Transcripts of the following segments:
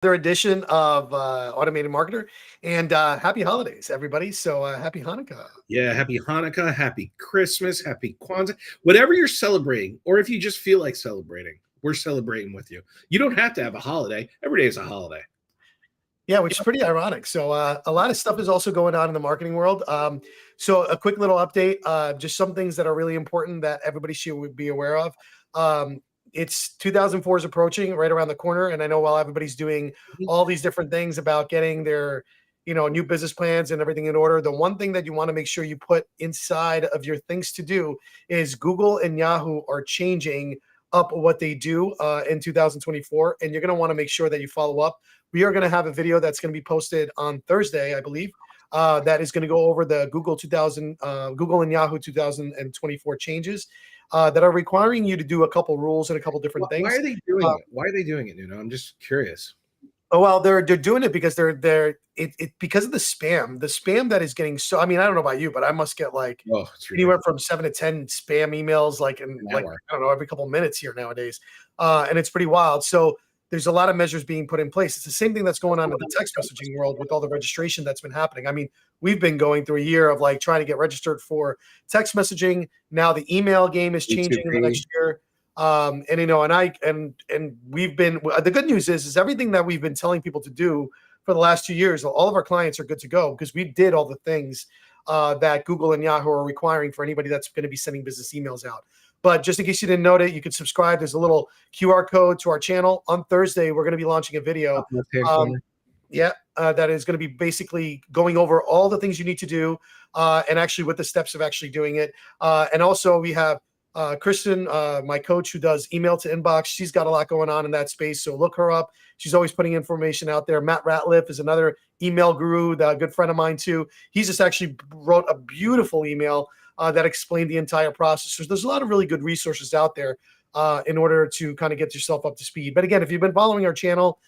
Another edition of Automated Marketer, and happy holidays, everybody. So happy Hanukkah. Yeah, happy Hanukkah, happy Christmas, happy Kwanzaa, whatever you're celebrating, or if you just feel like celebrating, we're celebrating with you. You don't have to have a holiday. Every day is a holiday. Yeah, which is pretty ironic. So a lot of stuff is also going on in the marketing world. So a quick little update, just some things that are really important that everybody should be aware of. It's 2004 is approaching right around the corner. And I know while everybody's doing all these different things about getting their, new business plans and everything in order, the one thing that you want to make sure you put inside of your things to do is Google and Yahoo are changing up what they do in 2024. And you're going to want to make sure that you follow up. We are going to have a video that's going to be posted on Thursday, I believe, that is going to go over the Google and Yahoo 2024 changes that are requiring you to do a couple rules and a couple different things. Why are they doing it? Why are they doing it, Nuno? I'm just curious. Oh, well, they're doing it because because of the spam that is getting so. I mean, I don't know about you, but I must get like anywhere from 7 to 10 spam emails, like I don't know, every couple of minutes here nowadays, and it's pretty wild. So there's a lot of measures being put in place. It's the same thing that's going on in the text messaging world with all the registration that's been happening. I mean, we've been going through a year of like trying to get registered for text messaging. Now the email game is changing in the next year. And we've been, the good news is everything that we've been telling people to do for the last 2 years, all of our clients are good to go because we did all the things that Google and Yahoo are requiring for anybody that's going to be sending business emails out. But just in case you didn't know it, you can subscribe. There's a little QR code to our channel. On Thursday, we're going to be launching a video. That is going to be basically going over all the things you need to do and actually with the steps of actually doing it. And also we have Kristen, my coach who does email to inbox. She's got a lot going on in that space. So look her up. She's always putting information out there. Matt Ratliff is another email guru, a good friend of mine too. He just actually wrote a beautiful email that explained the entire process. So there's a lot of really good resources out there in order to kind of get yourself up to speed. But again, if you've been following our channel,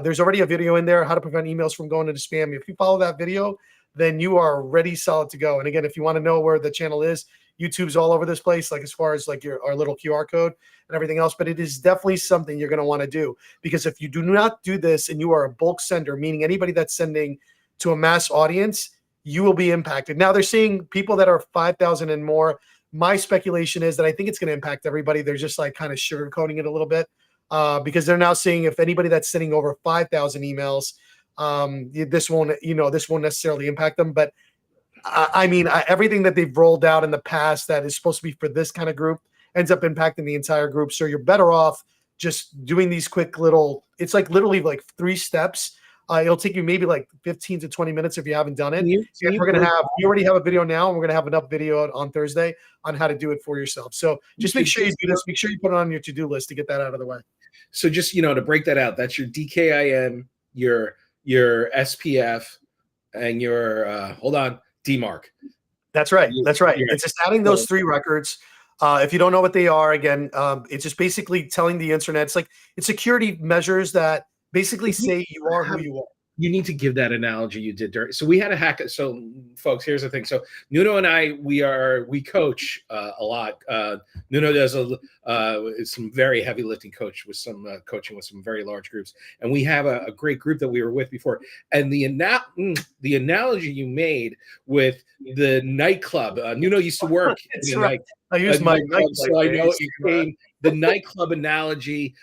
there's already a video in there, how to prevent emails from going into spam. If you follow that video, then you are ready, solid to go. And again, if you want to know where the channel is, YouTube's all over this place, like as far as like our little QR code and everything else. But it is definitely something you're going to want to do, because if you do not do this and you are a bulk sender, meaning anybody that's sending to a mass audience, you will be impacted. Now they're seeing people that are 5,000 and more. My speculation is that I think it's going to impact everybody. They're just like kind of sugarcoating it a little bit because they're now seeing if anybody that's sending over 5,000 emails, this won't necessarily impact them. But I mean, everything that they've rolled out in the past that is supposed to be for this kind of group ends up impacting the entire group. So you're better off just doing these quick little, it's like literally like 3 steps. It'll take you maybe like 15 to 20 minutes if you haven't done it. We already have a video now, and we're going to have enough video on Thursday on how to do it for yourself. So just make sure you do this. Make sure you put it on your to-do list to get that out of the way. So just, to break that out, that's your DKIM, your SPF, and your, DMARC. That's right. That's right. It's just adding those 3 records. If you don't know what they are, again, it's just basically telling the internet. It's security measures that basically say you are who you are. You need to give that analogy you did during. So we had a hack. So folks, here's the thing. So Nuno and I, we coach a lot. Nuno does some very heavy lifting coaching with some very large groups, and we have a great group that we were with before. And the analogy you made with the nightclub, Nuno used to work. That's right. I use my nightclub, so I know the nightclub analogy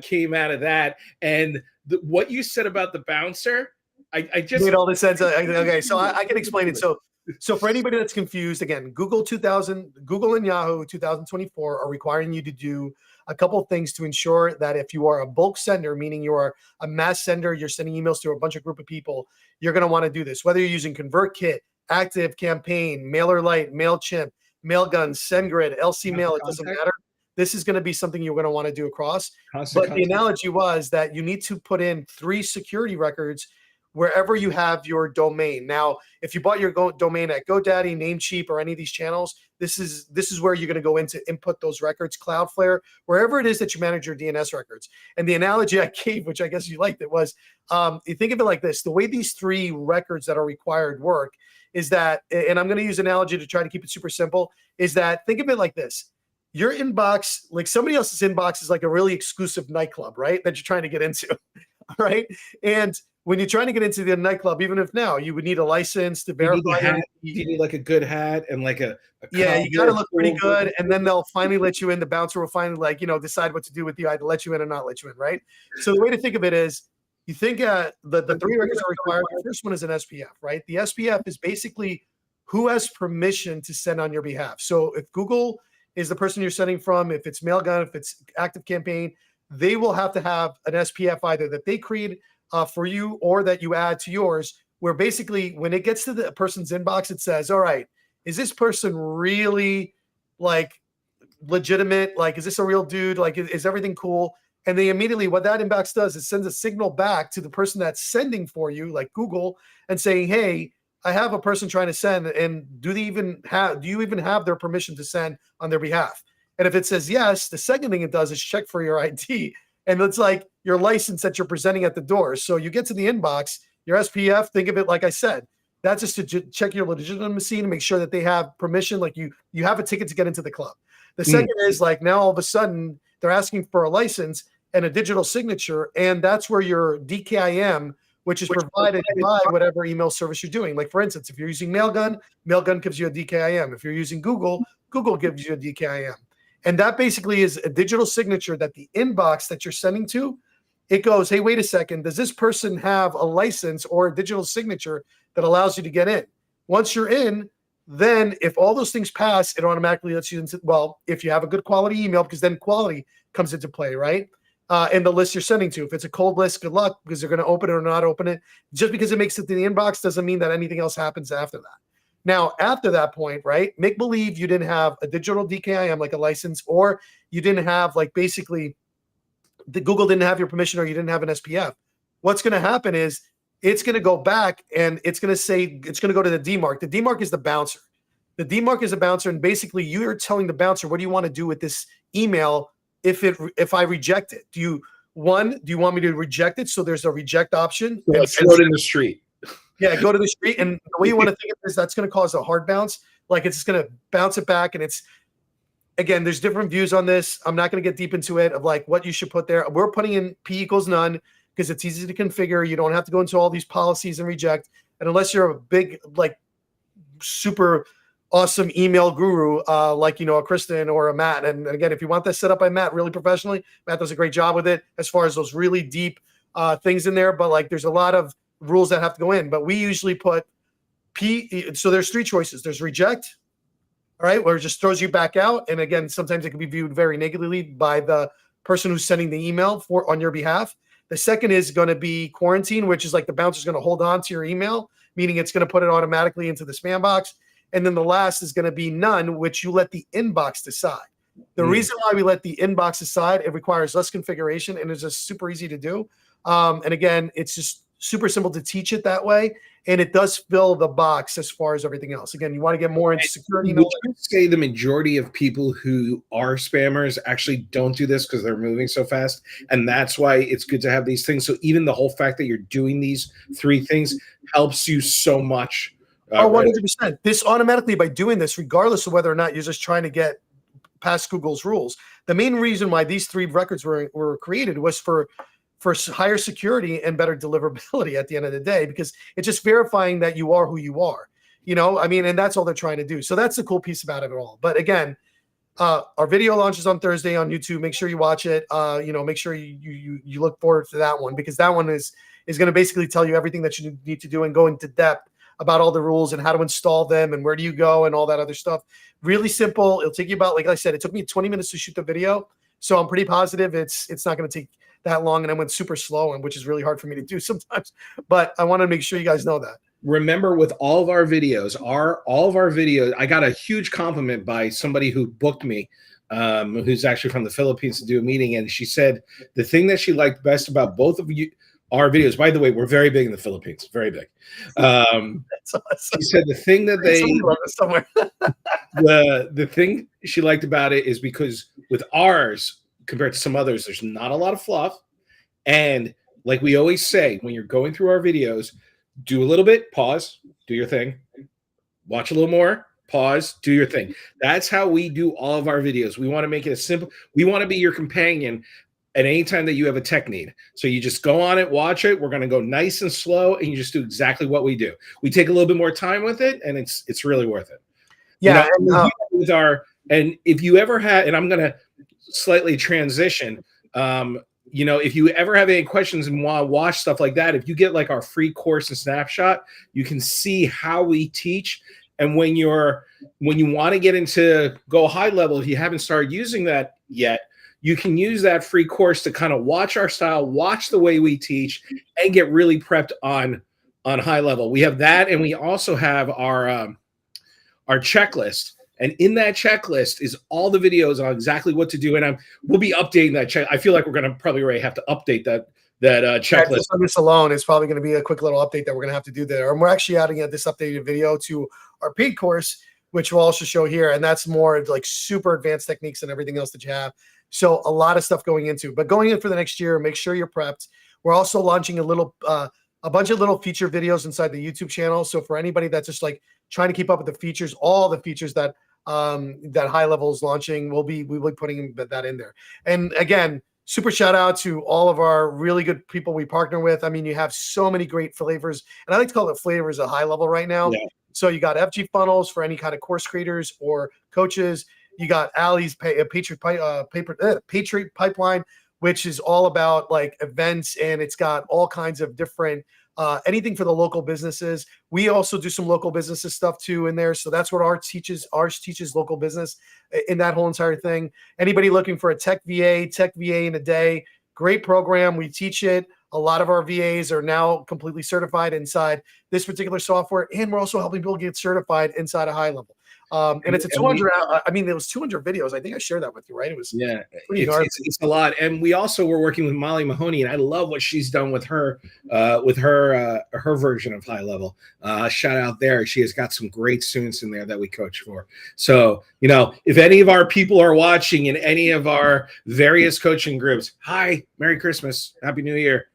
came out of that, and what you said about the bouncer, I just made all this sense. Okay, so I can explain it. So for anybody that's confused, again, Google and Yahoo 2024 are requiring you to do a couple of things to ensure that if you are a bulk sender, meaning you are a mass sender, you're sending emails to a bunch of group of people, you're going to want to do this. Whether you're using ConvertKit, Active Campaign, MailerLite, MailChimp, Mailgun, SendGrid, LC Mail, it doesn't matter. This is going to be something you're going to want to do across. But the analogy was that you need to put in 3 security records wherever you have your domain. Now, if you bought your domain at GoDaddy, Namecheap, or any of these channels, this is where you're going to go in to input those records, Cloudflare, wherever it is that you manage your DNS records. And the analogy I gave, which I guess you liked it, was you think of it like this. The way these 3 records that are required work is that, and I'm going to use an analogy to try to keep it super simple, is that think of it like this. Your inbox, like somebody else's inbox, is like a really exclusive nightclub, right? That you're trying to get into. right? And when you're trying to get into the nightclub, even if now you would need a license to You need a verify hat. You need like a good hat and like a yeah, you got to look pretty cowboy good, and then they'll finally let you in. The bouncer will finally, like, decide what to do with you, either let you in or not let you in, right? So the way to think of it is, you think the three records are required. The first one is an SPF, right? The SPF is basically who has permission to send on your behalf. So if Google is the person you're sending from, if it's Mailgun, if it's Active Campaign, they will have to have an SPF either that they create for you or that you add to yours, where basically when it gets to the person's inbox, it says, all right, is this person really like legitimate? Like, is this a real dude? Like, is everything cool? And they immediately, what that inbox does is sends a signal back to the person that's sending for you, like Google, and saying, hey, I have a person trying to send, and do you even have their permission to send on their behalf? And if it says yes, the second thing it does is check for your ID. And it's like your license that you're presenting at the door. So you get to the inbox, your SPF, think of it like I said, that's just to check your legitimacy and make sure that they have permission. Like you have a ticket to get into the club. The second is like now all of a sudden they're asking for a license and a digital signature. And that's where your DKIM, which is provided by whatever email service you're doing. Like for instance, if you're using Mailgun, Mailgun gives you a DKIM. If you're using Google, Google gives you a DKIM. And that basically is a digital signature that the inbox that you're sending to, it goes, hey, wait a second, does this person have a license or a digital signature that allows you to get in? Once you're in, then if all those things pass, it automatically lets you into, well, if you have a good quality email, because then quality comes into play, right? And the list you're sending to. If it's a cold list, good luck, because they're going to open it or not open it. Just because it makes it to the inbox doesn't mean that anything else happens after that. Now, after that point, right, make believe you didn't have a digital DKIM, like a license, or you didn't have, like, basically the Google didn't have your permission or you didn't have an SPF. What's going to happen is it's going to go back and it's going to say, it's going to go to the DMARC. The DMARC is the bouncer. The DMARC is a bouncer, and basically you're telling the bouncer, what do you want to do with this email if I reject it? Do you want me to reject it? So there's a reject option. So like throw it in the street. Yeah, go to the street. And the way you want to think of this, that's going to cause a hard bounce. Like it's going to bounce it back. And it's, again, there's different views on this. I'm not going to get deep into it of like what you should put there. We're putting in P equals none because it's easy to configure. You don't have to go into all these policies and reject. And unless you're a big, like super awesome email guru, like, a Kristen or a Matt. And again, if you want that set up by Matt really professionally, Matt does a great job with it as far as those really deep things in there. But like, there's a lot of rules that have to go in, but we usually put P. So there's three choices. There's reject, all right, where it just throws you back out. And again, sometimes it can be viewed very negatively by the person who's sending the email on your behalf. The second is going to be quarantine, which is like the bouncer's going to hold on to your email, meaning it's going to put it automatically into the spam box. And then the last is going to be none, which you let the inbox decide. The reason why we let the inbox decide, it requires less configuration and it's just super easy to do. And again, it's just super simple to teach it that way. And it does fill the box as far as everything else. Again, you want to get more into security. Would you say the majority of people who are spammers actually don't do this because they're moving so fast? And that's why it's good to have these things. So even the whole fact that you're doing these three things helps you so much. 100%. This automatically, by doing this, regardless of whether or not you're just trying to get past Google's rules, the main reason why these three records were created was for higher security and better deliverability at the end of the day, because it's just verifying that you are who you are, and that's all they're trying to do. So that's the cool piece about it all. But again, our video launches on Thursday on YouTube. Make sure you watch it. Make sure you look forward to that one, because that one is going to basically tell you everything that you need to do and go into depth about all the rules and how to install them and where do you go and all that other stuff. Really simple. It'll take you about, like I said, it took me 20 minutes to shoot the video. So I'm pretty positive it's not going to take that long, and I went super slow, and which is really hard for me to do sometimes. But I want to make sure you guys know that. Remember, with all of our videos, I got a huge compliment by somebody who booked me, who's actually from the Philippines, to do a meeting, and she said the thing that she liked best about both of you, our videos. By the way, we're very big in the Philippines, very big. That's awesome. She said the thing that somewhere. the thing she liked about it is because with ours, compared to some others, there's not a lot of fluff. And like we always say, when you're going through our videos, do a little bit, pause, do your thing, watch a little more, pause, do your thing. That's how we do all of our videos. We want to make it as simple. We want to be your companion. at any time that you have a tech need. So you just go on it, watch it. We're going to go nice and slow, and you just do exactly what we do. We take a little bit more time with it, and it's really worth it. Yeah, With our, and if you ever had, and I'm going to slightly transition, if you ever have any questions and want to watch stuff like that, if you get like our free course and snapshot, you can see how we teach. And when you want to get into go high level, if you haven't started using that yet, you can use that free course to kind of watch our style, watch the way we teach, and get really prepped on high level. We have that, and we also have our checklist. And in that checklist is all the videos on exactly what to do. And we'll be updating that check. I feel like we're going to probably already have to update that checklist. Yeah, just on this alone, it's probably going to be a quick little update that we're going to have to do there. And we're actually adding this updated video to our paid course, which we'll also show here. And that's more like super advanced techniques and everything else that you have. So a lot of stuff going into, but going in for the next year, make sure you're prepped. We're also launching a bunch of little feature videos inside the YouTube channel. So for anybody that's just like trying to keep up with the features, all the features that High Level is launching, we'll be putting that in there. And again, super shout out to all of our really good people we partner with. I mean, you have so many great flavors, and I like to call it flavors at High Level right now. Yeah. So you got FG funnels for any kind of course creators or coaches. You got Ali's Patriot Pipeline, which is all about like events, and it's got all kinds of different anything for the local businesses. We also do some local businesses stuff too in there. So that's what ours teaches local business in that whole entire thing. Anybody looking for a tech VA in a day, great program. We teach it. A lot of our VAs are now completely certified inside this particular software. And we're also helping people get certified inside a High Level. And it's a 200, it was 200 videos. I think I shared that with you, right? It was it's a lot. And we also were working with Molly Mahoney, and I love what she's done with her version of High Level. Shout out there. She has got some great students in there that we coach for. So, if any of our people are watching in any of our various coaching groups, hi, Merry Christmas, Happy New Year.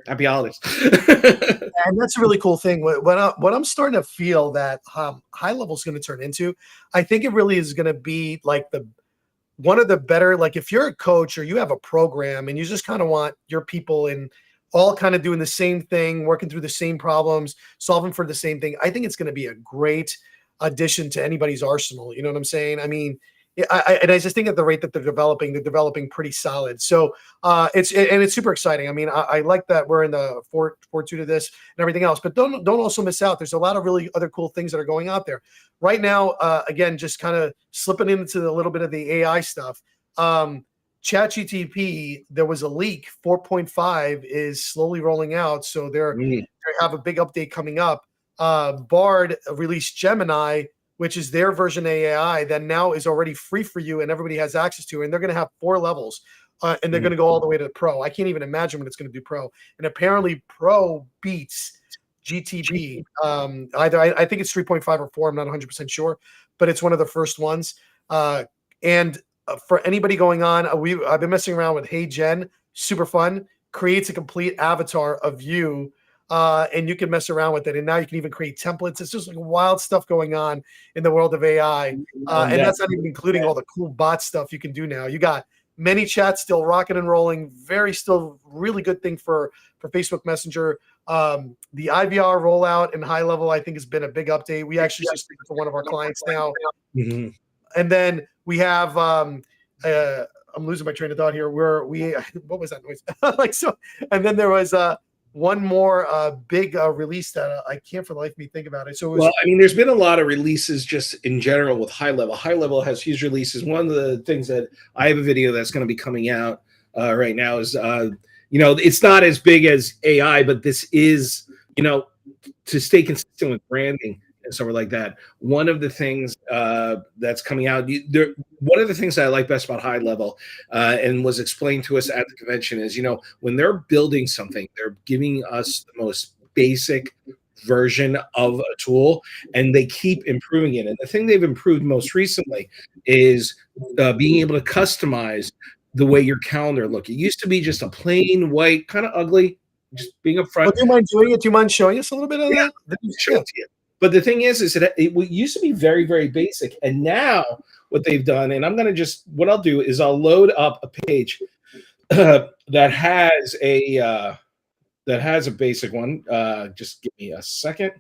Happy holidays. And that's a really cool thing. What I'm starting to feel that High Level is going to turn into, I think it really is going to be like one of the better, like if you're a coach or you have a program and you just kind of want your people in all kind of doing the same thing, working through the same problems, solving for the same thing, I think it's going to be a great addition to anybody's arsenal. You know what I'm saying? I mean, I just think at the rate that they're developing pretty solid. So it's super exciting. I mean, I like that we're in the fortune of this and everything else, but don't also miss out. There's a lot of really other cool things that are going out there right now. Again, just kind of slipping into a little bit of the AI stuff. ChatGPT, there was a leak. 4.5 is slowly rolling out, so they have a big update coming up. Bard released Gemini, which is their version of AI that now is already free for you and everybody has access to, and they're going to have 4 levels, and they're going to go all the way to Pro. I can't even imagine what it's going to do Pro. And apparently Pro beats GTP. Either I think it's 3.5 or 4. I'm not 100% sure, but it's one of the first ones. And for anybody going on, I've been messing around with Hey Gen, super fun, creates a complete avatar of you. And you can mess around with it. And now you can even create templates. It's just like wild stuff going on in the world of AI. And that's not even including all the cool bot stuff you can do now. You got many chats still rocking and rolling. Still really good thing for Facebook Messenger. The IVR rollout and High Level, I think, has been a big update. We actually just speak for one of our clients now. Mm-hmm. And then we have I'm losing my train of thought here. What was that noise? And then there was one more big release that I can't for the life of me think about it. So there's been a lot of releases just in general with High Level. High Level has huge releases. One of the things that I have a video that's going to be coming out right now is, it's not as big as AI, but this is, to stay consistent with branding and somewhere like that. One of the things that's coming out, one of the things that I like best about High Level and was explained to us at the convention is, when they're building something, they're giving us the most basic version of a tool, and they keep improving it. And the thing they've improved most recently is being able to customize the way your calendar look. It used to be just a plain white, kind of ugly, just being up front. Do you mind doing it? Do you mind showing us a little bit of that? Show it to you. But the thing is that it used to be very, very basic. And now what they've done, and what I'll do is I'll load up a page that has a basic one. Just give me a second.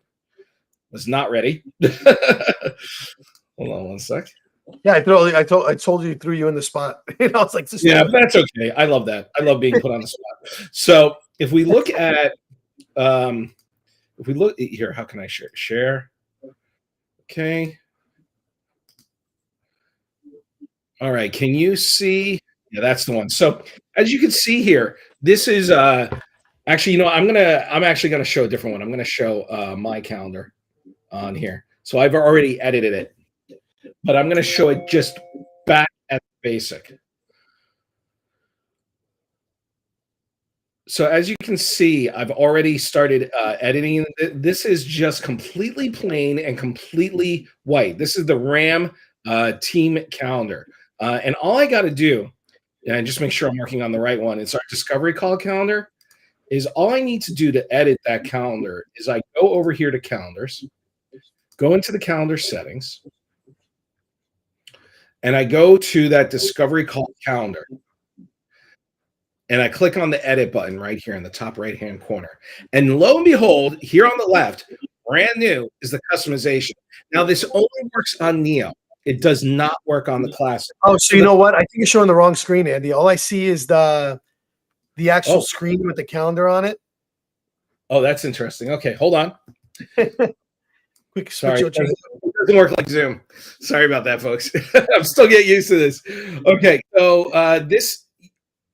Was not ready. Hold on one sec. Yeah, I told you, threw you in the spot. I was like, just Yeah, but that's okay. I love that. I love being put on the spot. So if we look at, here, how can I share? Share. Okay. All right. Can you see? Yeah, that's the one. So as you can see here, this is actually, I'm actually gonna show a different one. I'm gonna show my calendar on here. So I've already edited it, but I'm gonna show it just back at basic. So as you can see, I've already started editing. This is just completely plain and completely white. This is the RAM team calendar. And all I got to do, and just make sure I'm working on the right one, it's our discovery call calendar, is all I need to do to edit that calendar is I go over here to calendars, go into the calendar settings, and I go to that discovery call calendar. And I click on the edit button right here in the top right-hand corner. And lo and behold, here on the left, brand new, is the customization. Now, this only works on Neo. It does not work on the Classic. Oh, so you know what? I think you're showing the wrong screen, Andy. All I see is the actual screen with the calendar on it. Oh, that's interesting. Okay, hold on. Quick Sorry, switch. it doesn't work like Zoom. Sorry about that, folks. I'm still getting used to this. Okay, so this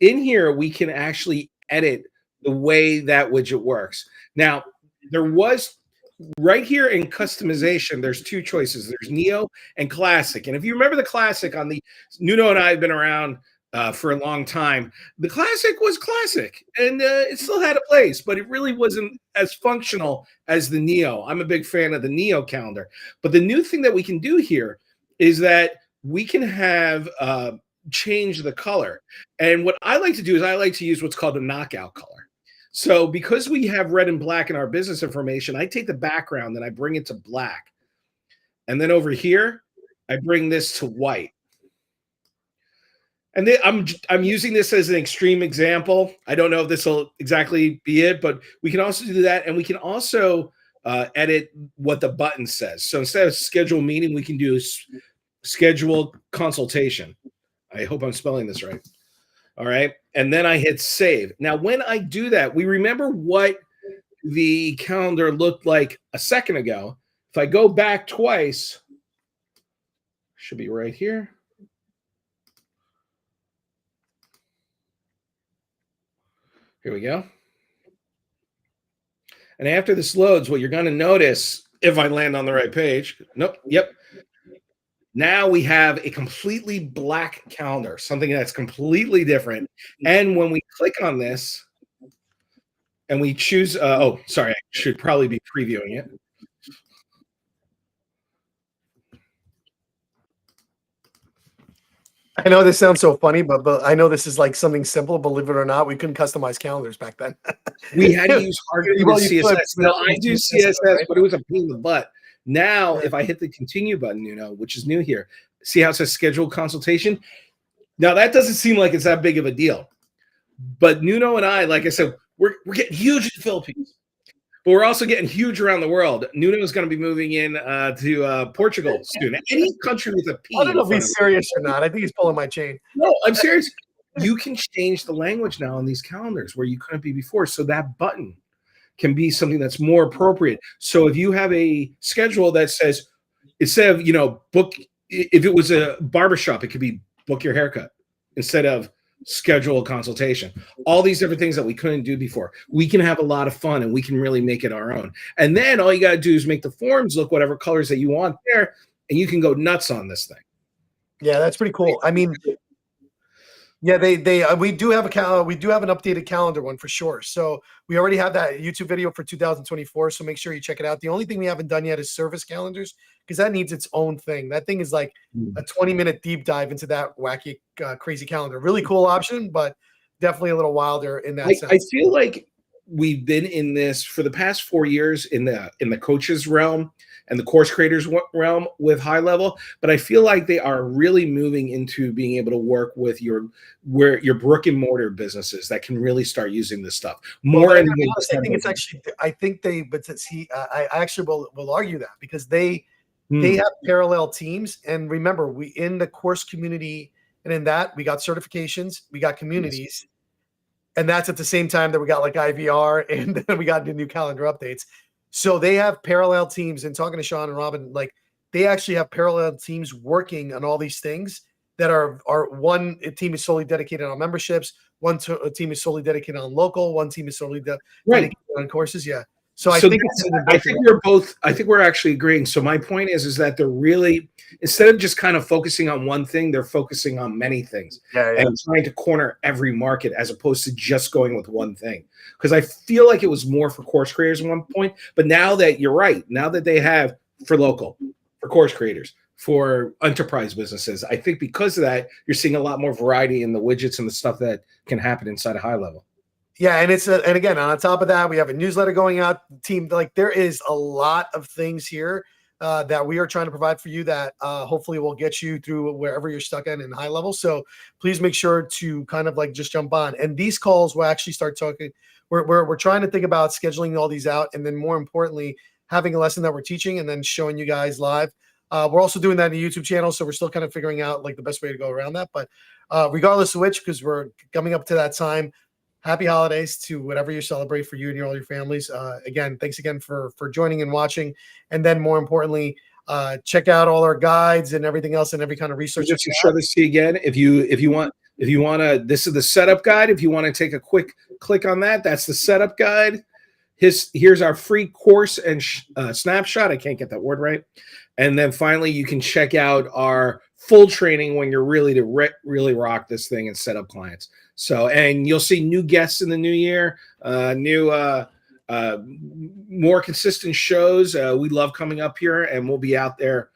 in here, we can actually edit the way that widget works. Now, there was right here in customization, there's two choices. There's Neo and Classic. And if you remember the Classic on the Nuno and I have been around for a long time. The Classic was Classic, and it still had a place, but it really wasn't as functional as the Neo. I'm a big fan of the Neo calendar. But the new thing that we can do here is that we can have change the color. And what I like to do is I like to use what's called a knockout color. So because we have red and black in our business information, I take the background and I bring it to black. And then over here, I bring this to white. And then I'm using this as an extreme example. I don't know if this will exactly be it, but we can also do that. And we can also edit what the button says. So instead of schedule meeting, we can do schedule consultation. I hope I'm spelling this right. All right. And then I hit save. Now, when I do that, we remember what the calendar looked like a second ago. If I go back twice, should be right here. Here we go. And after this loads, what you're going to notice, if I land on the right page, nope, yep. Now we have a completely black calendar, something that's completely different. And when we click on this and we choose, oh, sorry, I should probably be previewing it. I know this sounds so funny, but I know this is like something simple. Believe it or not, we couldn't customize calendars back then. We had to use hard-coded CSS. Now, I do CSS, right? But it was a pain in the butt. Now, if I hit the continue button, which is new here, see how it says scheduled consultation? Now, that doesn't seem like it's that big of a deal. But Nuno and I, like I said, we're getting huge in the Philippines. But we're also getting huge around the world. Nuno is going to be moving in to Portugal soon. Any country with a P. I don't know if he's serious or not. I think he's pulling my chain. No, I'm serious. You can change the language now on these calendars where you couldn't be before. So that button can be something that's more appropriate. So if you have a schedule that says, instead of, book, if it was a barbershop, it could be book your haircut instead of schedule a consultation. All these different things that we couldn't do before. We can have a lot of fun and we can really make it our own. And then all you got to do is make the forms look whatever colors that you want there, and you can go nuts on this thing. Yeah, that's pretty cool. I mean, yeah, we do have an updated calendar one for sure. So we already have that YouTube video for 2024. So make sure you check it out. The only thing we haven't done yet is service calendars, because that needs its own thing. That thing is like a 20-minute deep dive into that wacky, crazy calendar. Really cool option, but definitely a little wilder in that sense. I feel like we've been in this for the past 4 years in the coaches realm. and the course creators realm with HighLevel, but I feel like they are really moving into being able to work with your brick and mortar businesses that can really start using this stuff more. Well, And I think it's actually, I think they, but see, I actually will argue that because they have parallel teams. And remember, we in the course community, and in that we got certifications, we got communities, and that's at the same time that we got like IVR, and then we got the new calendar updates. So they have parallel teams. And talking to Sean and Robin, like they actually have parallel teams working on all these things that are one team is solely dedicated on memberships, one team is solely dedicated on local, one team is solely dedicated on courses. Yeah. So I think we're actually agreeing. So my point is that they're really, instead of just kind of focusing on one thing, they're focusing on many things and trying to corner every market as opposed to just going with one thing. Because I feel like it was more for course creators at one point, but now that you're right, now that they have for local, for course creators, for enterprise businesses, I think because of that, you're seeing a lot more variety in the widgets and the stuff that can happen inside of HighLevel. Yeah, and and again, on top of that, we have a newsletter going out. Team, like there is a lot of things here that we are trying to provide for you that hopefully will get you through wherever you're stuck in HighLevel. So please make sure to kind of like just jump on. And these calls will actually start talking. We're trying to think about scheduling all these out, and then more importantly, having a lesson that we're teaching and then showing you guys live. We're also doing that in the YouTube channel, so we're still kind of figuring out like the best way to go around that. But regardless of which, because we're coming up to that time. Happy holidays to whatever you celebrate for you and all your families. Again, thanks again for joining and watching. And then more importantly, check out all our guides and everything else and every kind of research. Just to show this to you again, if you want to, this is the setup guide. If you want to take a quick click on that, that's the setup guide. Here's our free course and snapshot. I can't get that word right. And then finally, you can check out our full training when you're really to really rock this thing and set up clients. So, and you'll see new guests in the new year, more consistent shows. We love coming up here, and we'll be out there.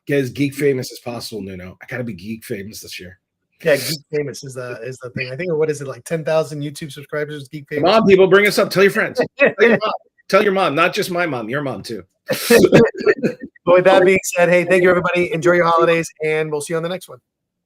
Get as geek famous as possible, Nuno. I gotta be geek famous this year. Yeah, geek famous is the thing. I think, what is it, like 10,000 YouTube subscribers is geek famous? Come on, people, bring us up. Tell your friends. Tell your mom, not just my mom, your mom too. But with that being said, hey, thank you everybody. Enjoy your holidays, and we'll see you on the next one.